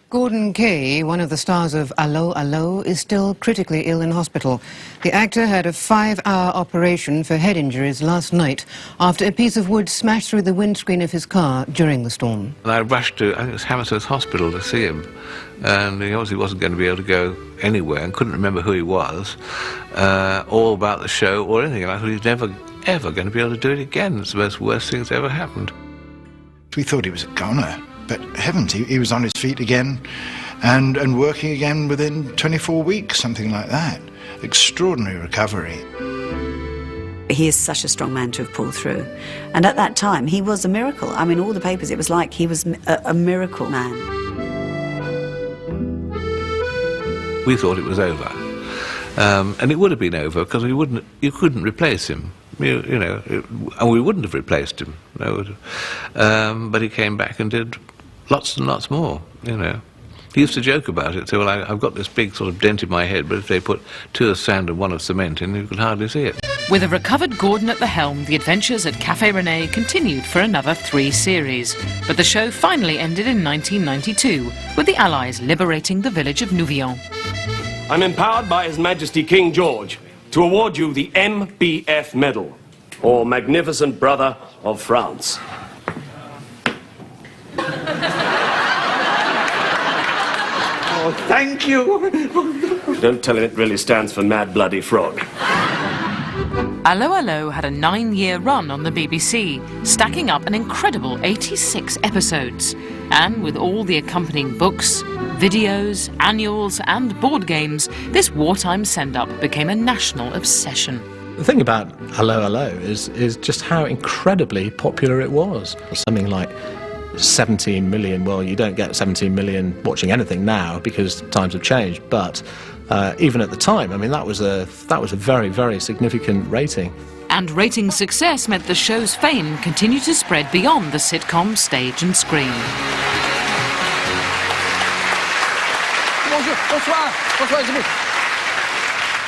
Gordon Kay, one of the stars of Allo Allo, is still critically ill in hospital. The actor had a 5-hour operation for head injuries last night after a piece of wood smashed through the windscreen of his car during the storm. And I rushed to, I think it was Hammersmith Hospital, to see him. And he obviously wasn't going to be able to go anywhere and couldn't remember who he was, or about the show or anything. And I thought he's never, ever going to be able to do it again. It's the most worst thing that's ever happened. We thought he was a goner. But heavens, he was on his feet again and working again within 24 weeks, something like that. Extraordinary recovery. He is such a strong man to have pulled through. And at that time, he was a miracle. I mean, all the papers, it was like he was a miracle man. We thought it was over. And it would have been over because you couldn't replace him. And we wouldn't have replaced him. No. But he came back and did lots and lots more, He used to joke about it, say, well, I've got this big sort of dent in my head, but if they put 2 of sand and 1 of cement in, you could hardly see it. With a recovered Gordon at the helm, the adventures at Café René continued for another 3 series. But the show finally ended in 1992, with the Allies liberating the village of Nouvion. I'm empowered by His Majesty King George to award you the MBF Medal, or Magnificent Brother of France. Oh, thank you. Don't tell him it really stands for Mad Bloody Frog. Allo Allo had a 9-year run on the BBC, stacking up an incredible 86 episodes. And with all the accompanying books, videos, annuals and board games, this wartime send-up became a national obsession. The thing about Allo Allo is just how incredibly popular it was. Something like 17 million, well, you don't get 17 million watching anything now because times have changed, but even at the time, I mean, that was a very, very significant rating. And rating success meant the show's fame continued to spread beyond the sitcom stage and screen. Bonjour, bonsoir, bonsoir,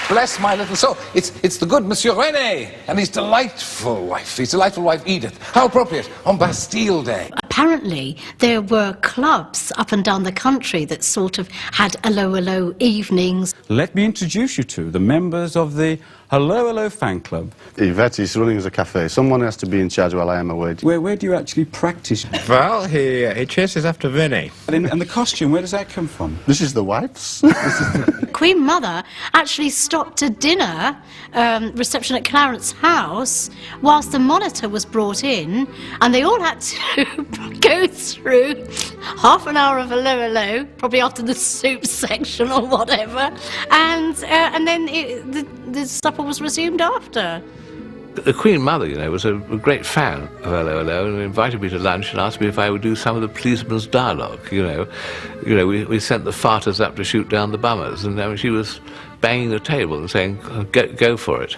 bless my little soul. It's the good Monsieur René and his delightful wife Edith. How appropriate on Bastille Day. Apparently there were clubs up and down the country that sort of had Allo Allo evenings. Let me introduce you to the members of the Allo Allo fan club. Yvette is running the cafe. Someone has to be in charge while I am away. Where do you actually practice? Well, he chases after Vinny. And the costume, where does that come from? This is the wife's. Queen Mother actually stopped a dinner reception at Clarence's house whilst the monitor was brought in, and they all had to go through half an hour of Allo Allo, probably after the soup section or whatever, and then the supper was resumed after. The Queen Mother, was a great fan of Allo Allo and invited me to lunch and asked me if I would do some of the policeman's dialogue, we sent the farters up to shoot down the bummers, and she was banging the table and saying, go for it.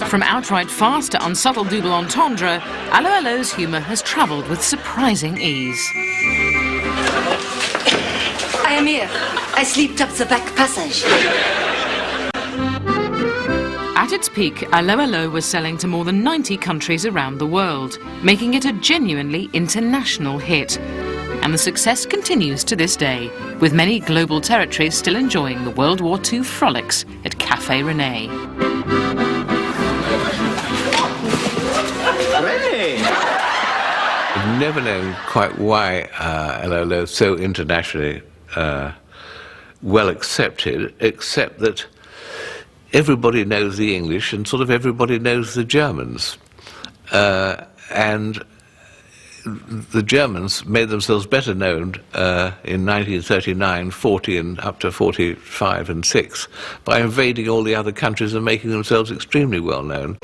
From outright farce to unsubtle double entendre, Allo Allo's humour has travelled with surprising ease. I am here. I slipped up the back passage. At its peak, Allo Allo was selling to more than 90 countries around the world, making it a genuinely international hit. And the success continues to this day, with many global territories still enjoying the World War II frolics at Café René. I've never known quite why Allo Allo is so internationally well accepted, except that everybody knows the English and sort of everybody knows the Germans. And the Germans made themselves better known in 1939, 40 and up to 45 and 6 by invading all the other countries and making themselves extremely well known.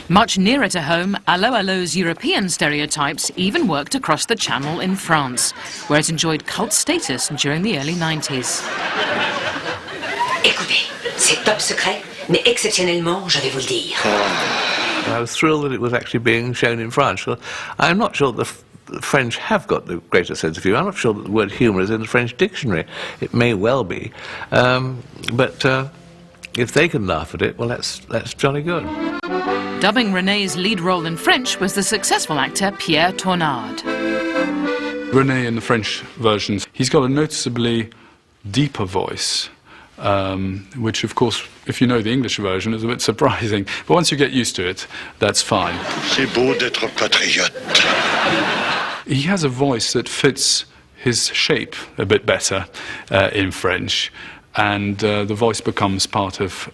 Much nearer to home, Allo Allo's European stereotypes even worked across the Channel in France, where it enjoyed cult status during the early 90s. Écoutez, c'est top secret, mais exceptionnellement, je vais vous le dire. I was thrilled that it was actually being shown in France. Well, I'm not sure the French have got the greater sense of humour. I'm not sure that the word humour is in the French dictionary. It may well be. But if they can laugh at it, well, that's jolly good. Dubbing René's lead role in French was the successful actor Pierre Tournard. René in the French versions, he's got a noticeably deeper voice, which of course, if you know the English version, is a bit surprising. But once you get used to it, that's fine. C'est beau d'être patriote. He has a voice that fits his shape a bit better in French, and the voice becomes part of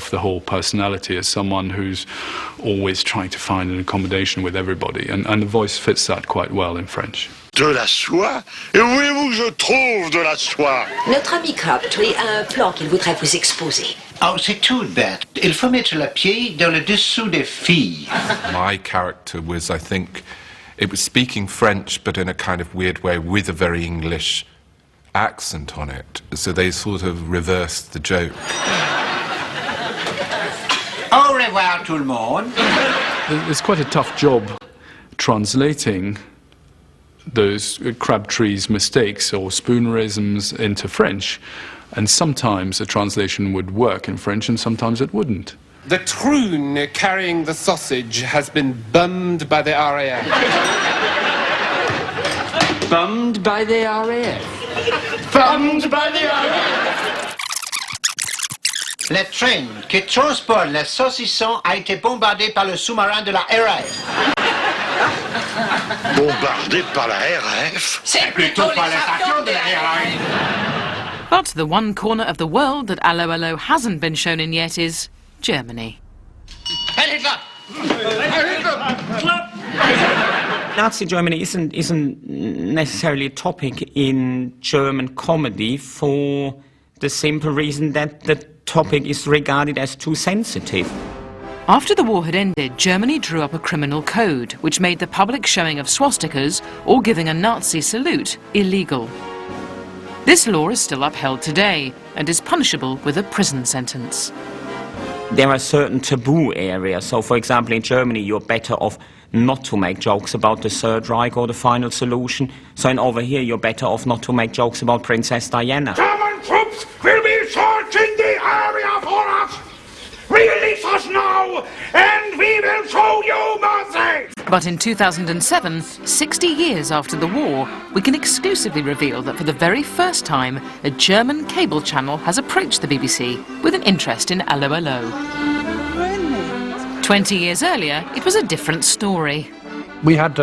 the whole personality as someone who's always trying to find an accommodation with everybody, and the voice fits that quite well in French. De la soie? Et voulez-vous que je trouve de la soie? Notre ami Crabtree a un plan qu'il voudrait vous exposer. Oh, c'est tout bête. Il faut mettre le pied dans le dessous des filles. My character was, I think, it was speaking French, but in a kind of weird way with a very English accent on it. So they sort of reversed the joke. Au revoir, tout le monde. It's quite a tough job translating those Crabtree's mistakes or spoonerisms into French, and sometimes a translation would work in French and sometimes it wouldn't. The troon carrying the sausage has been bummed by the RAF. Bummed by the RAF? Bummed by the RAF! Le train qui transporte les saucissons a été bombardé par le sous-marin de la RAF. Bombardé par la RAF? C'est plutôt par les avions de la RAF. But the one corner of the world that Allo Allo hasn't been shown in yet is Germany. Nazi Germany isn't necessarily a topic in German comedy for the simple reason that the topic is regarded as too sensitive. After the war had ended, Germany drew up a criminal code which made the public showing of swastikas or giving a Nazi salute illegal. This law is still upheld today and is punishable with a prison sentence. There are certain taboo areas. So, for example, in Germany, you're better off not to make jokes about the Third Reich or the Final Solution. So, over here, you're better off not to make jokes about Princess Diana. German troops will be searching the area for us. Release us now, and we will show you mercy! But in 2007, 60 years after the war, we can exclusively reveal that for the very first time, a German cable channel has approached the BBC with an interest in Allo Allo. 20 years earlier, it was a different story. We had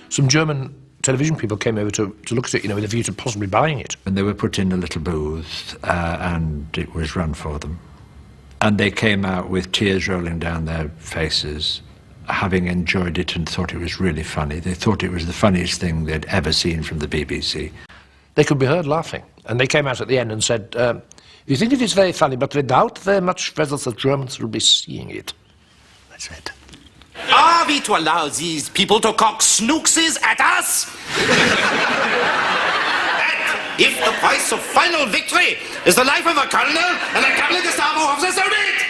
some German television people came over to look at it, with a view to possibly buying it. And they were put in a little booth, and it was run for them. And they came out with tears rolling down their faces, having enjoyed it and thought it was really funny. They thought it was the funniest thing they'd ever seen from the BBC. They could be heard laughing. And they came out at the end and said, "We think it is very funny, but we doubt very much whether the Germans will be seeing it." That's it. Are we to allow these people to cock snookses at us? If the price of final victory is the life of a colonel and a couple of Gestapo officers, so be it!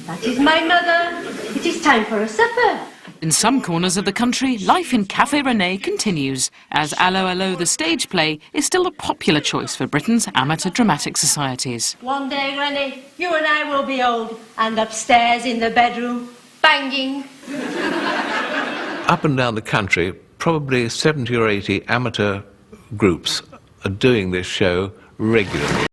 That is my mother. It is time for a supper. In some corners of the country, life in Café René continues, as Allo Allo the stage play is still a popular choice for Britain's amateur dramatic societies. One day, Granny, you and I will be old, and upstairs in the bedroom, banging. Up and down the country, probably 70 or 80 amateur groups are doing this show regularly.